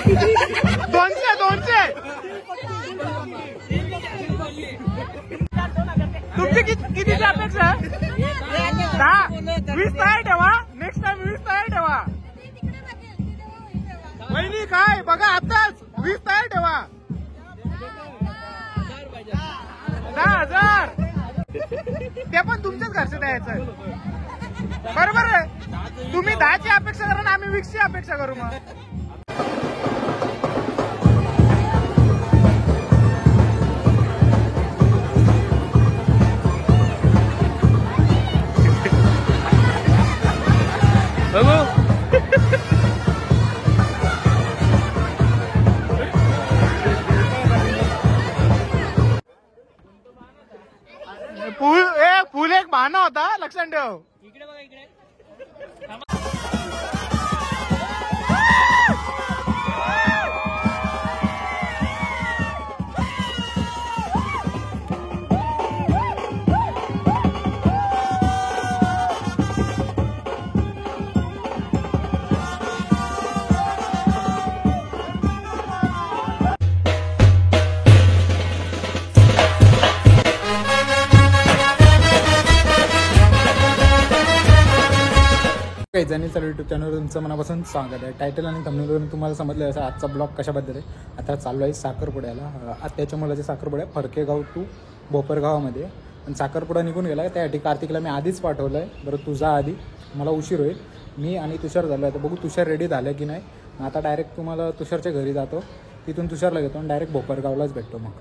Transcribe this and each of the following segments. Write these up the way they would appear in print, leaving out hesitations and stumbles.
200 तुमची कितीची अपेक्षा आहे? 10 20 तयार ठेवा. नेक्स्ट टाइम 20 तयार ठेवा. वहिनी काय बघा आताच 20 तयार ठेवा. 10,000 ते पण तुमच्याच घरचं द्यायचं. बरोबर आहे. तुम्ही 10ची अपेक्षा करा ना, आम्ही 20ची अपेक्षा करू. मग फुल एक बहाणा होता, लक्षात ठेव. इकडे बघा इकडे. चालू युट्यूब चॅनलवर तुमचं मनापासून स्वागत आहे. टायटल आणि थंबनेलवरून तुम्हाला समजलं असं आजचा ब्लॉग कशाबद्दल आहे. आता चाललो आहे साखरपुड्याला. आत्याच्या मुलाच्या साखरपुड्या फरकेगाव टू भोपरगावामध्ये. आणि साखरपुडा निघून गेला त्यासाठी कार्तिकला मी आधीच पाठवलं आहे. बरं तुझा आधी मला उशीर होईल. मी आणि तुषार झालो आहे. तर बघू तुषार रेडी झालं की नाही. आता डायरेक्ट तुम्हाला तुषारच्या घरी जातो, तिथून तुषारला घेतो आणि डायरेक्ट भोपरगावलाच भेटतो. मग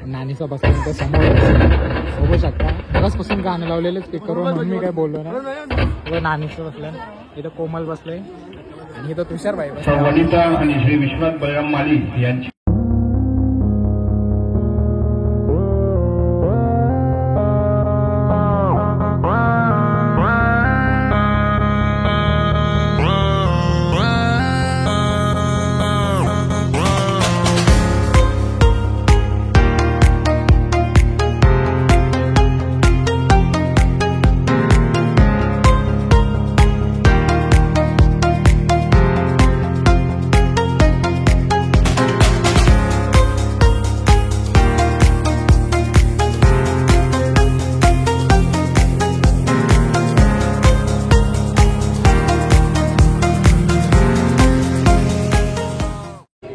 नानीचा बसल्यानंतर समोर बघू शकता. बघाचपासून गाणं लावलेलं स्पीकरवर म्हणून मी काय बोललो ना. नानीचं बसलं, इथं कोमल बसलंय, आणि इथं तुषार भाई वनिता आणि श्री विश्वनाथ बळराम माली यांची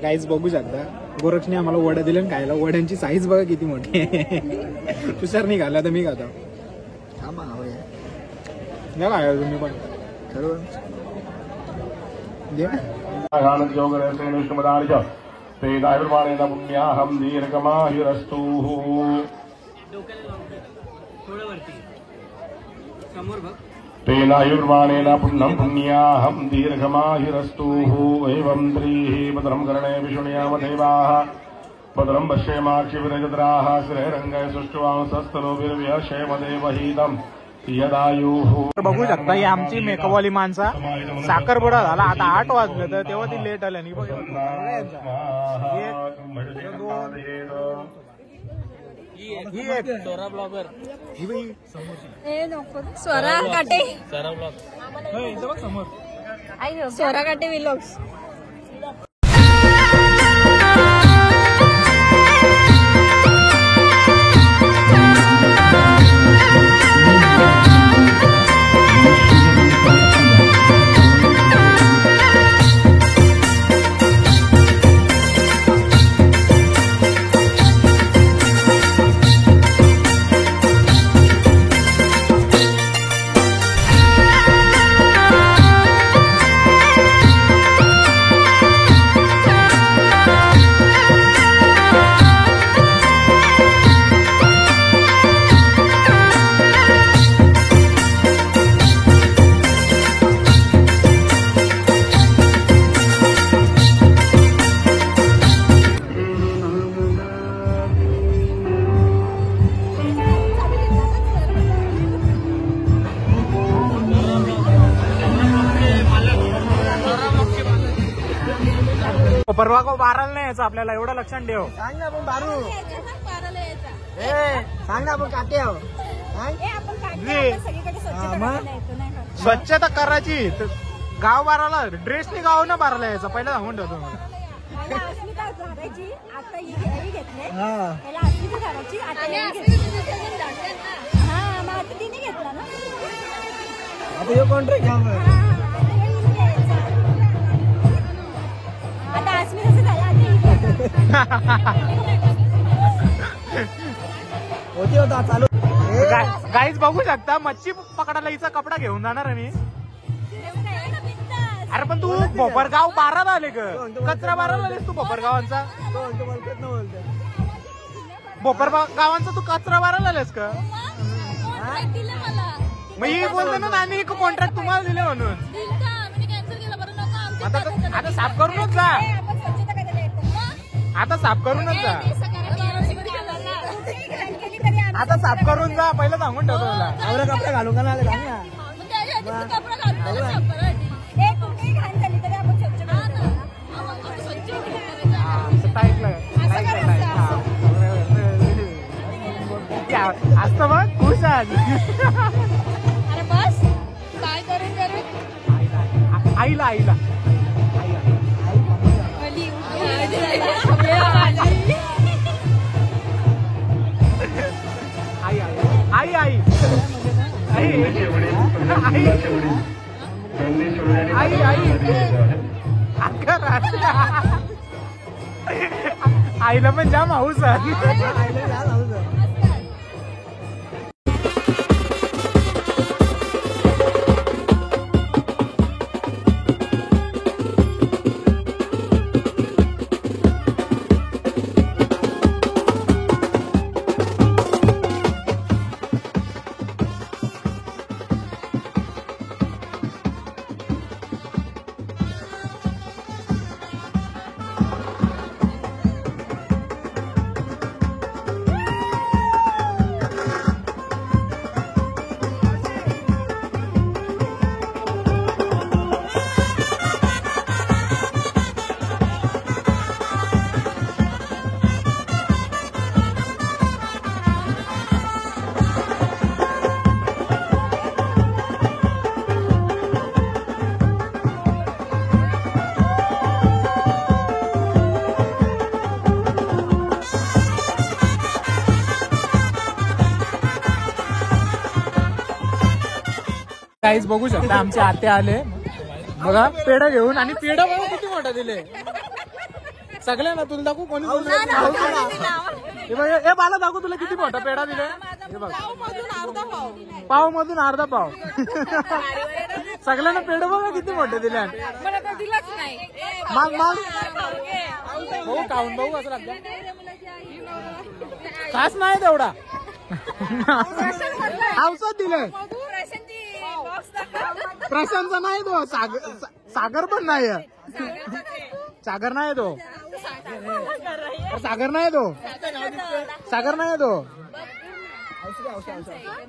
गाईज बघू शकता. गोरक्षने आम्हाला वडा दिलं आणि खायला. वड्यांची साईज बघा किती मोठी आहे. तुषार नाही खाल्ला तर मी खातो. नाही खायला तुम्ही पण पुण्याहम दीर्घमाहिरस्तु तेनायुर्वाणेन पुण्यं पुण्याहं दीर्घमाहिरस्तु एवं त्रिः भद्रं कर्णे विशुण्याम देवाः भद्रं पश्येमाक्षिभिरजत्राः श्रीरङ्गै सुष्ठुवांसस्तनोभिर्व्यशेमदेवहीतं यदायुः. बघू शकता ही आमची मेकअपवाली माणसा. साखरपुडा झाला आता 8 वाजले तर तेव्हा ती लेट आल्याने. ही एक स्वरा ब्लॉगर. स्वरा काटे समोर स्वरा काटे विलॉग्स. परवा को बाराला नाही यायचं आपल्याला एवढं लक्षात ठेव. सांग ना आपण बारू सांग ना आपण काटे आहो. स्वच्छता करायची. गाव बाराला ड्रेसनी गाव ना बाराला यायचं पहिला सांगून ठेवतो मला. आता कॉन्ट्रॅक्ट होती होता चालू. गाईज बघू शकता मच्छी पकडायला हिचा कपडा घेऊन जाणार आहे मी. अरे पण तू भोपरगाव 12 आले ग. कचरा 12 आलेस तू भोपरगावांचा. भोपरगावांचा तू कचरा 12 आलेस का. मग ही बोलते ना नानी कॉन्ट्रॅक्ट तुम्हाला दिले म्हणून. आता साफ करूनच जा. आता साफ करूनच जा. आता साफ करून जा पहिलं सांगून ठेवतो तुला. आवडा कपडा घालून का नाही घाल ना. असतं मग खुश आज. आईला आईला आई आई आई आईला पण जाम हाऊस आहे. काहीच बघू शकता आमचे आते आले बघा पेढा घेऊन आणि पेढा बघा किती मोठा दिले सगळ्यांना तुला दाखवू कोणी हे बाला दाखवू तुला किती मोठा पेढा दिले हे बघ पाव मधून अर्धा पाव सगळ्यांना पेढा बघा किती मोठे दिले मग मग भाऊ खाऊन भाऊ असं लागतं काच नाही तेवढा औषध दिलंय प्रशांतचा नाही तो सागर पण नाही सागर नाही तो सागर नाही तो सागर नाही तो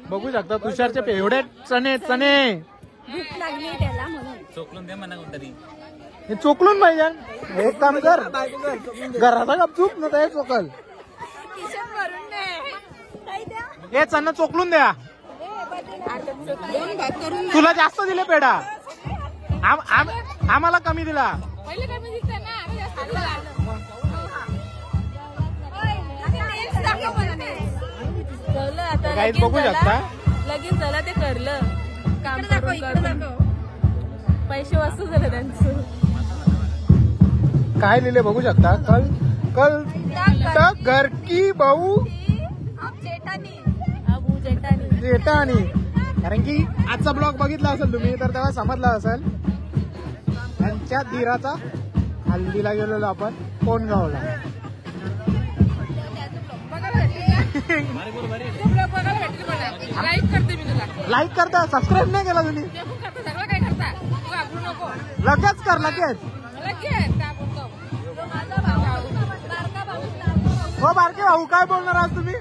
बघू शकता तुषारचे एवढे चणे चणे भूक लागली त्याला म्हणून चोकलून दे म्हणा कोणतरी हे चोकलून पाहिजे एक काम कर घराचा गपचूप न काय चोकल किशन भरून दे हे चणा चोकलून द्या तुला जास्त दिले पेढा आम्हाला कमी दिला काहीच बघू शकता लगेच झालं ते करलं काम करून पैसे वसूल झाले त्यांचं काय लिहिले बघू शकता कल कल तक घर की भाऊ जेठानी कारण की आजचा ब्लॉग बघितला असेल तुम्ही तर तेव्हा समजला असेल त्यांच्या धीराचा हल्दीला गेलेलो आपण कोणगावला लाईक करता सबस्क्राईब नाही केला तुम्ही लगेच कर लगेच हो बारके भाऊ काय बोलणार आज तुम्ही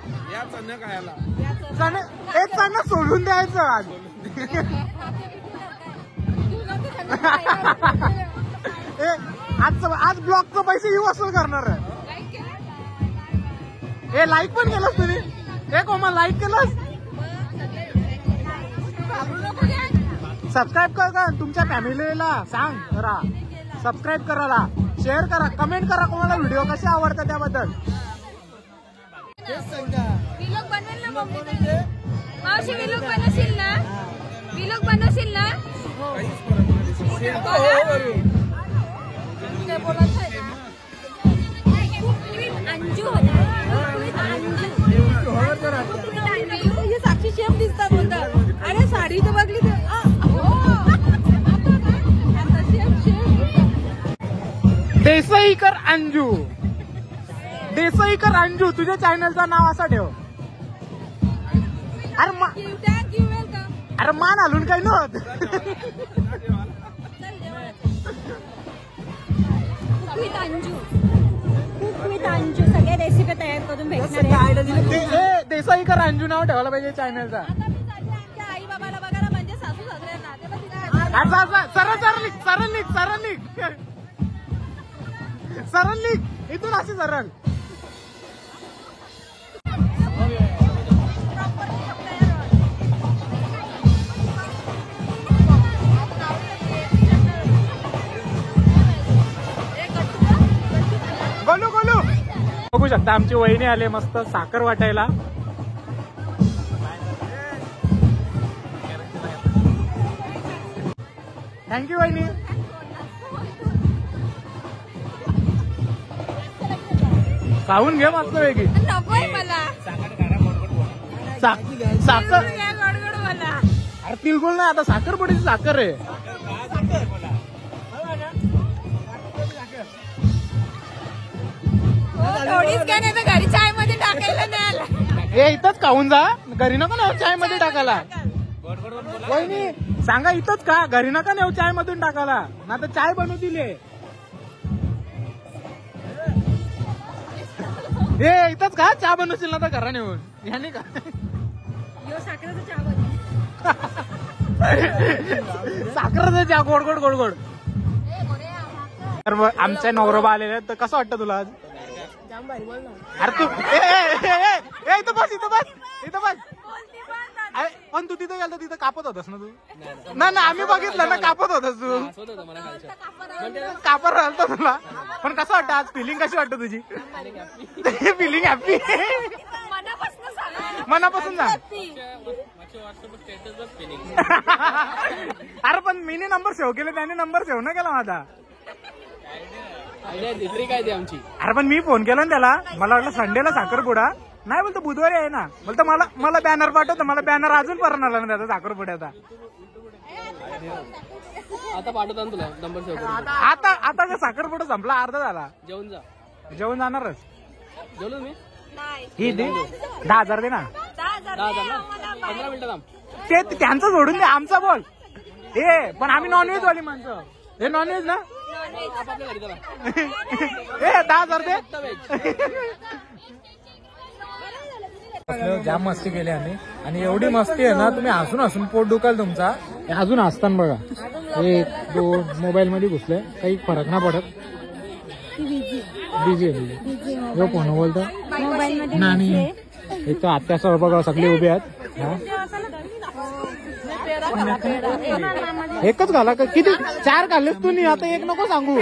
एक चणा सोडून द्यायचं आज आज ब्लॉगचे पैसे ही वसूल करणार हे लाईक पण केलंस तुम्ही हे कोमल लाईक केलंस सबस्क्राईब कर का तुमच्या फॅमिलीला सांग करा सबस्क्राईब करायला शेअर करा कमेंट करा कोणाला व्हिडिओ कसे आवडतात त्याबद्दल विलोग बनवेल ना मम्मी मावशी विलोग बनवशील ना विलोग बनवशील ना अंजू अंजू साक्षी शेफ दिसतात बोलतात अरे साडी तर बघली देसाईकर अंजू देसाईकर अंजू तुझ्या चॅनलचं नाव असं ठेव अरे मान हलून काही नव्हत अंजू सगळ्या रेसिपी तयार करून भेटणार देसाईकर अंजू नाव ठेवायला पाहिजे चॅनलचा आई बाबाला बघायला म्हणजे सासू सासऱ्यांना सरळ निघ इथून अशी सरळ गोलू गोलू बघू शकता आमची वहिनी आले मस्त साखर वाटायला थँक्यू वहिनी खाऊन घे मस्त वेगळी नकोय मला साखर गोडगोड मला अरे तिळगुळ नाही आता साखरपुडीची साखर आहे थोडीच काय नाही तर घरी चाय मध्ये टाकायला नाही आला हे इथंच खाऊन जा घरी नको नेऊ चाय मध्ये टाकायला वहिनी सांगा इथंच का घरी नका नेऊ चाय मधून टाकायला ना तर चाय बनवू दिले हे इथंच का चहा बनवशील ना तर घरा नेऊन ह्याने का साखरेचा चहा बनव साखरेचा चहा गोड गोड गोड गोड तर मग आमच्या नवरोबा आलेले तर कसं वाटतं तुला आज अरे तू इथं बस इथं बस अरे पण तू तिथं गेलं तिथं कापत होतास ना तू ना आम्ही बघितलं ना कापत होतास तू कापत राहिलं तुला पण कसं वाटतं आज फिलिंग कशी वाटतं तुझी फिलिंग हॅपी मनापासून सांग. अरे पण मीने नंबर सेव्ह केले, त्याने नंबर सेव्ह न केला माझा. दुसरी काय ती आमची. अरे पण मी फोन केला ना त्याला, मला वाटलं संडेला साखरपुडा नाही, बोलतो बुधवारी आहे ना. बोलतो मला बॅनर पाठवतो. मला बॅनर अजून पर्यंत आला ना त्याचा साखरपुड्याचा. आता पाठवतो ना तुला नंबर सेव्ह करून. आता का साखरपुडा संपला, अर्धा झाला. जेवून जा. जेवण जाणारच. जेवलो मी. ही दे 10,000 दे ना. 10,000 ना. 15 मिनिटं थांब. ते त्यांचं सोडून दे, आमचा बोल. हे पण आम्ही नॉनव्हेज वाली माणसं. हे नॉनव्हेज ना. आपापल्या घरी चला. हे 10,000 दे. जाम मस्ती केली आम्ही, आणि एवढी मस्ती आहे ना, तुम्ही हसून हसून पोट दुखाल तुमचा. हे अजून हसताना बघा. 1 2 मोबाईल मध्ये घुसले, काही फरक नाही पडत. बिझी आहे फोन बोलतो नानी. एक तर आत्यासह बघा सगळे उभे आहेत. एकच घाला का किती? 4 घालस तू नाही, आता 1 नको सांगू.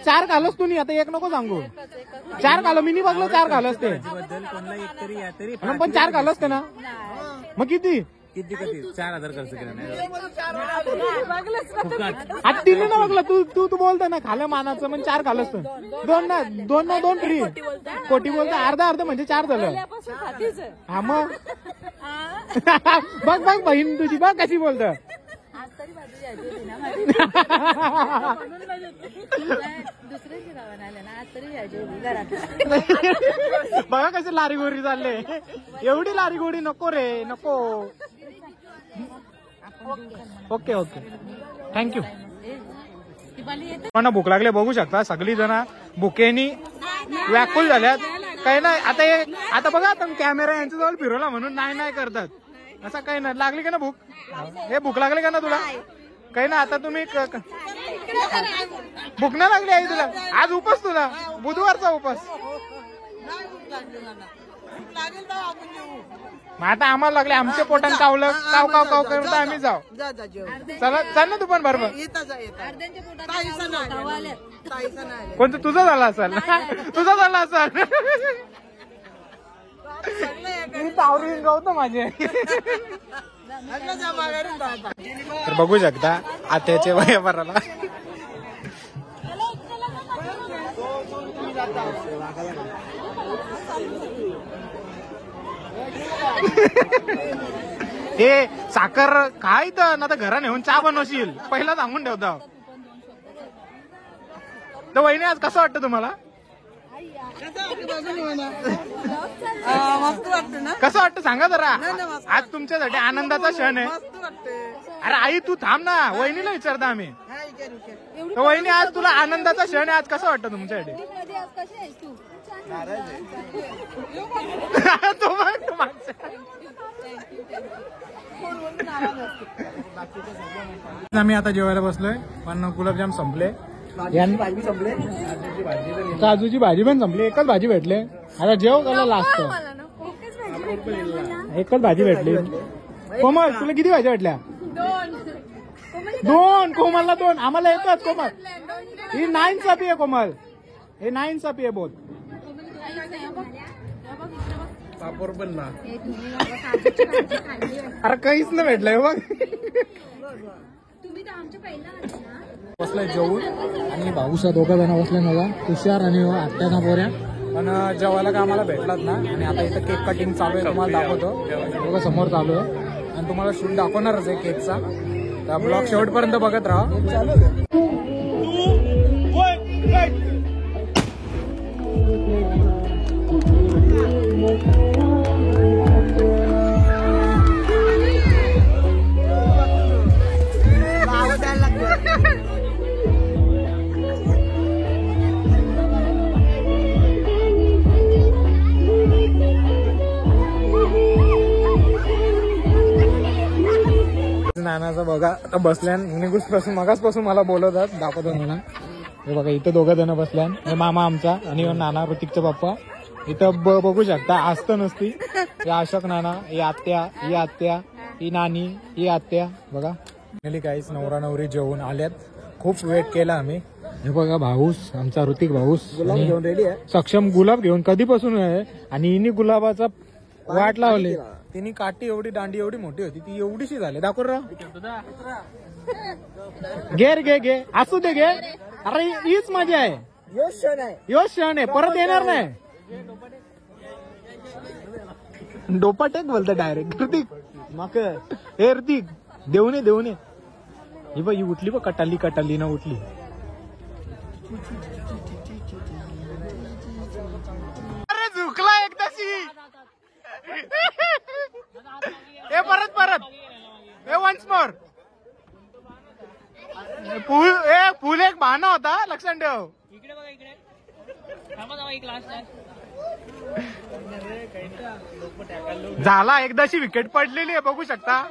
4 घालस तू नाही, आता 1 नको सांगू. 4 घाल, मी नाही बघलो 4 घालस ते. पण 4 घालस ते ना, मग किती? 4,000 खर्च केला नाही. आता 3 ना बघला तू बोलता ना खालं मानाचं, म्हणजे 4 घालस. 2 फ्री कोटी बोलता. अर्धा म्हणजे 4 झालं. हा मग बघ बहीण तुझी बघ कशी बोलत. बघा कशी लारी गोरी चालले. एवढी लारी गोरी नको रे, नको. Okay thank you. मला भूक लागले, बघू शकता सगळी जण भुकेनी व्याकुल झाल्यात. काही नाही आता बघा, आता कॅमेरा यांच्या जवळ फिरवला म्हणून नाही करतात. असं काही नाही. लागली का ना भूक? हे भूक लागली का ना तुला? काही ना, आता तुम्ही भूक नाही लागली आहे तुला? आज उपास तुला, बुधवारचा उपास. मग आता आम्हाला लागले, आमच्या पोटान कावलं काव करून तर आम्ही जाऊ. चल ना तू पण बरोबर. कोणतं तुझं झालं असेल? तुझं झालं असेल. मी तावरी गावतो माझे. तर बघू शकता आत्याचे वयाभराला. हे साखर काय तर ना, तर घरा नेऊन चहा बनवशील पहिला सांगून ठेवता. तर वहिनी आज कसं वाटतं तुम्हाला? कसं वाटतं सांगा जरा. आज तुमच्यासाठी आनंदाचा क्षण आहे. अरे आई तू थांब ना, वहिनीला विचारता आम्ही. तर वहिनी आज तुला आनंदाचा क्षण आहे, आज कसं वाटतं तुमच्यासाठी? आम्ही आता जेवायला बसलोय, पण गुलाबजाम संपले, काजूची भाजी पण संपली. एकच भाजी भेटले. आता जेव त्याला लास्ट एकच भाजी भेटली. कोमल तुला किती भाज्या भेटल्या? 2. कोमलला 2, आम्हाला एकच. कोमल ही 9 सापी आहे. कोमल हे 9 सापी आहे बोल. अरे काहीच नाही भेटलंय बघ. बसलाय जेवून, आणि भाऊसा 2 जण बसले मला, तुषार आणि आत्याचा पोऱ्या. पण जेवायला का आम्हाला भेटलात ना. आणि आता इथं केक कटिंग चालू आहे, तुम्हाला दाखवतो. दोघं समोर चालू आहे, आणि तुम्हाला शूट दाखवणारच आहे केकचा. तर ब्लॉग शेवटपर्यंत बघत राहा. नानाचं बघा आता बसल्यान निघूसपासून मगासपासून मला बोलवतात, दाखवतो मला. हे बघा इथं 2 जण बसल्यान. हे मामा आमचा आणि नाना ऋतिकचा पप्पा. इथं बघू शकता आस्त नसती. हे अशोक नाना, ही आत्या, ही आत्या, ही नानी, ही आत्या. बघा काहीच नवरा नवरी जेवून आल्यात. खूप वेट केला आम्ही. हे बघा भाऊस आमचा ऋतिक भाऊस गुलाब घेऊन रेडी आहे. सक्षम गुलाब घेऊन कधीपासून आहे, आणि हिनी गुलाबाचा वाट लावली तिने काठी एवढी दांडी एवढी मोठी होती ती एवढीशी झाली दाखव राव घे रे, घे घे असू दे घे अरे हीच मजा आहे यो क्षण आहे परत येणार नाही डोपा टेक बोलतो डायरेक्ट ऋतिक मग हे ऋतिक देऊ नये ही बघ ही उठली बघ कटाली ना उठली अरे झुकला एकदाशी हे परत हे वन्स मोर फुल एक बहाना होता लक्षात ठेव इकडे बघा इकडे थांबा एक लास्ट आहे झाला एकदाशी विकेट पडलेली आहे बघू शकता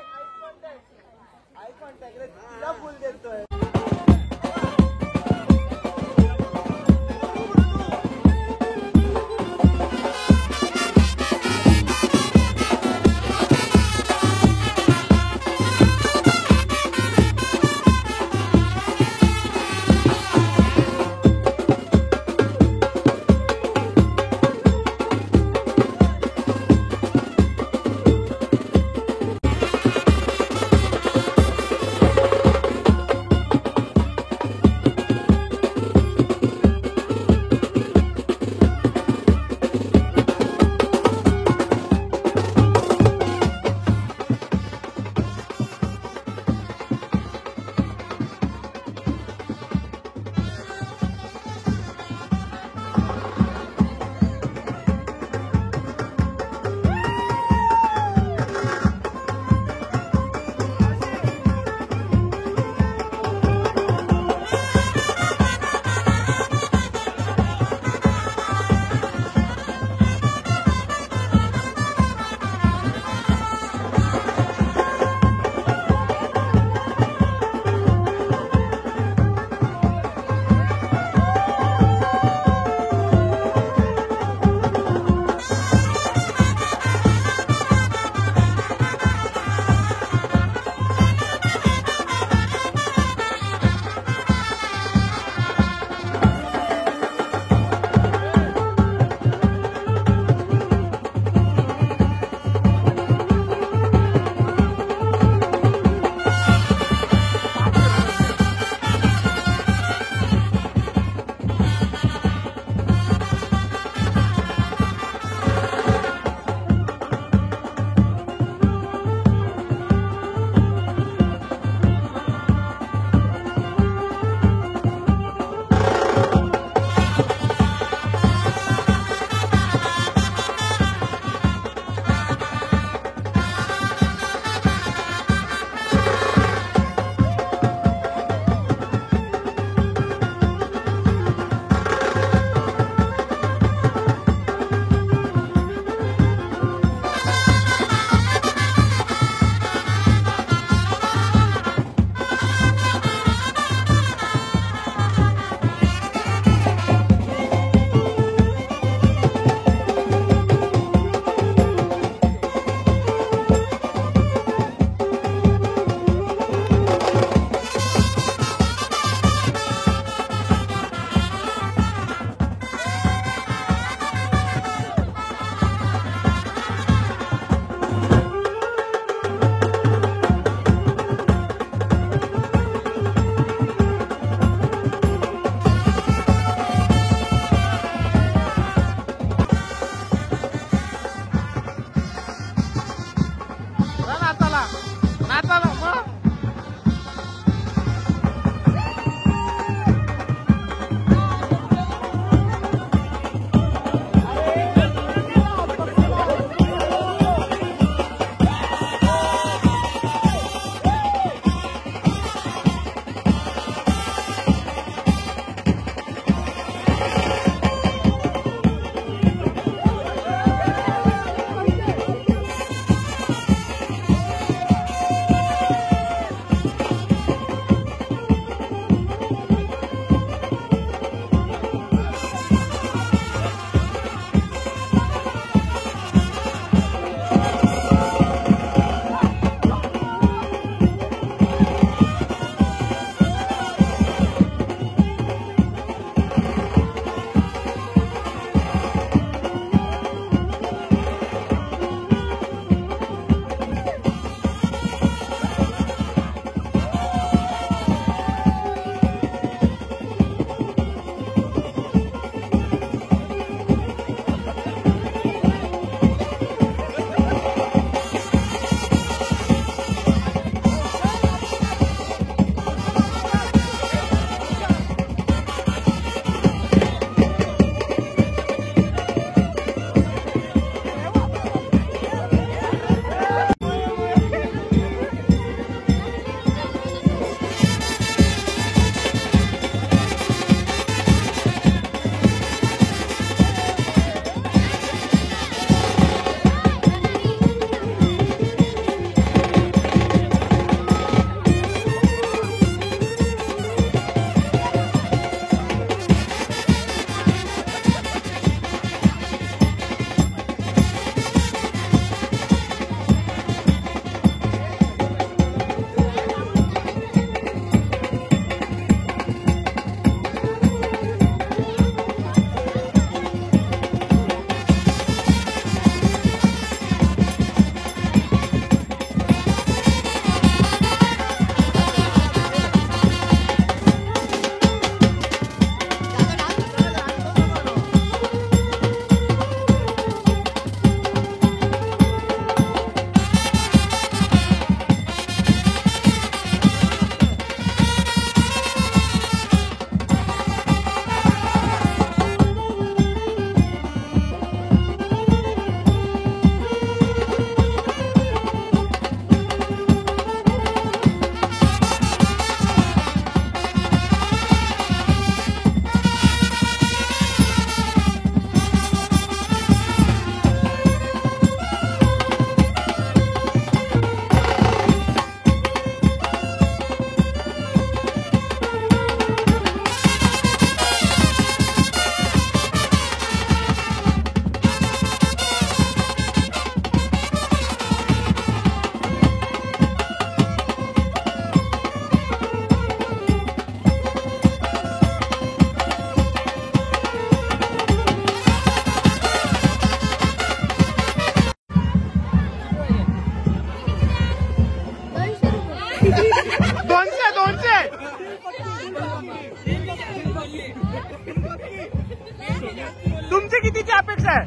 कितीची अपेक्षा आहे?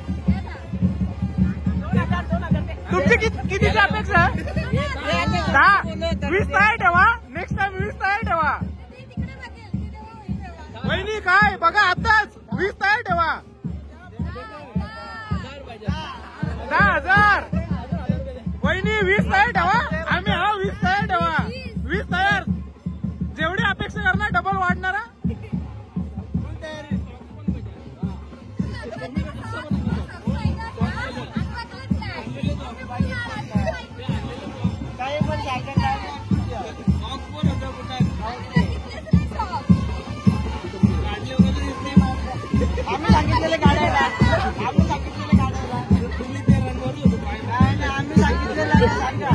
तुमची कितीची अपेक्षा आहे? 10. 20 तयार ठेवा. नेक्स्ट टाइम 20 तयार ठेवा. वहिनी काय बघा आताच 20 तयार ठेवा. 10,000. वहिनी 20 तयार ठेवा. आम्ही 20 तयार ठेवा. 20 तयार. जेवढी अपेक्षा करणार डबल वाढणारा. आम्ही सांगितलेले गाड्या आम्ही सांगितलेले गाड्या आम्ही सांगितलेलं सांगा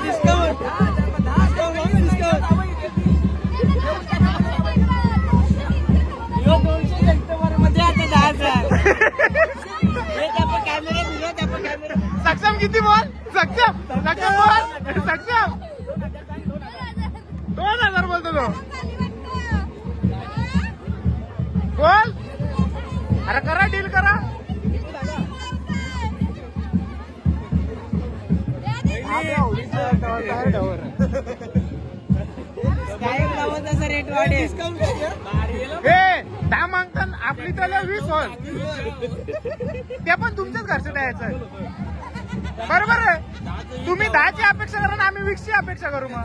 डिस्काउंट मध्ये आता 10,000 कॅमेरा दिलो त्या कॅमेरा सक्षम किती बोल? सक्षम बोल. सक्षम 2,000 बोलतो तो. बोल. अरे करा डील करा. रेट वाढेल हे 10 मागताना आपली त्याला 20 होल. ते पण तुमच्याच घरचं द्यायचं. बरोबर आहे. तुम्ही 10ची अपेक्षा करा ना आम्ही 20ची अपेक्षा करू. मग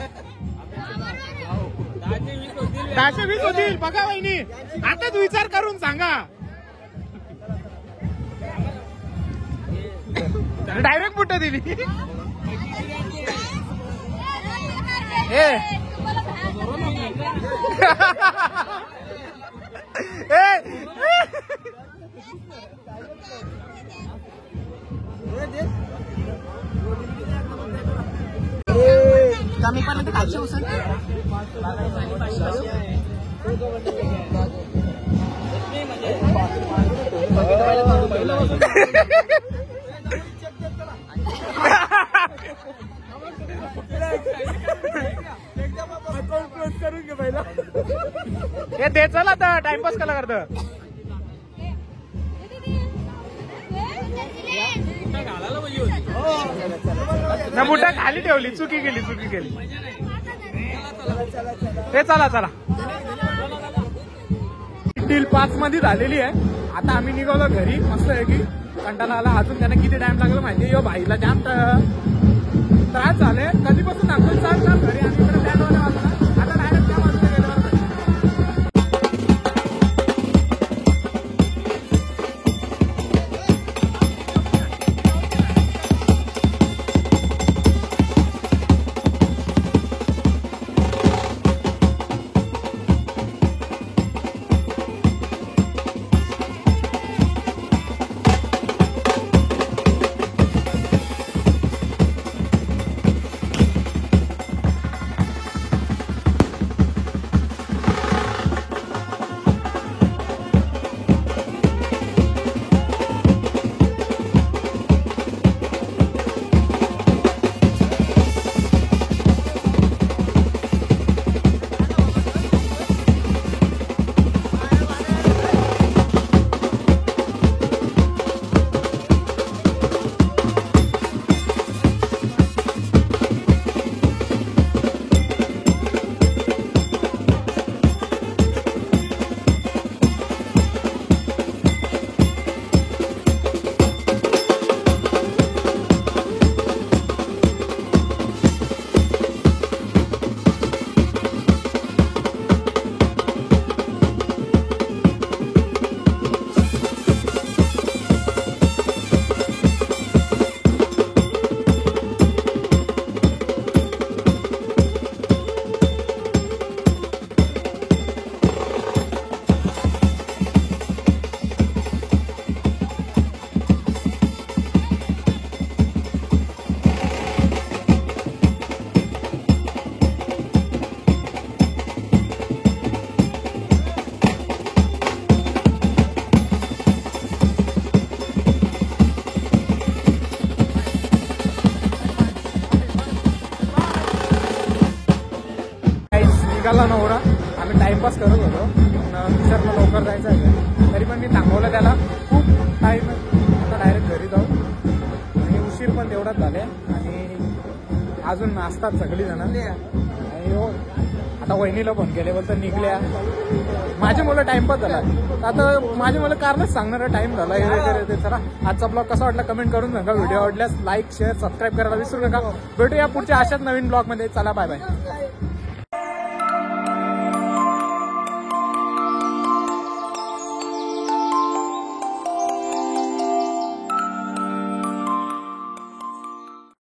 10चे 20 होतील. बघा वहिनी आताच विचार करून सांगा. डायरेक्ट बुट्ट दिली. कमी पडलं तर खायचं उसळ हे दे चला तर टाइमपास कला करत. ना बुटा खाली ठेवली. चुकी केली. हे चला डील 5 मध्ये झालेली आहे. आता आम्ही निघालो घरी. मस्त आहे की कंटाळा आला. अजून त्यांना किती टाइम लागला माहिती. यो भाईला जाम त्रास झाले. कधीपासून आपण चालणार घरी. आम्ही इकडे लँडवाले वाजला. आता डायरेक्ट त्या बाजूला गेल्यावर निघाला नवरा. आम्ही टाइमपास करत होतो. विसरला लवकर जायचं आहे तरी पण मी थांबवलं त्याला खूप टाईम. आता डायरेक्ट घरी जाऊ आणि उशीर पण तेवढाच झाले आणि अजून नाचतात सगळीजण. आणि हो आता वहिनीला फोन केले बोलतो निघल्या. माझी मुलं टाइमपास झाला आता माझी मुलं कारणच सांगणारा टाइम झाला हे वगैरे ते. चला आजचा ब्लॉग कसा वाटला कमेंट करून सांगा. व्हिडिओ आवडल्यास लाईक शेअर सबस्क्राईब करायला विसरू नका. भेटूया पुढच्या अशाच नवीन ब्लॉगमध्ये. चला बाय बाय.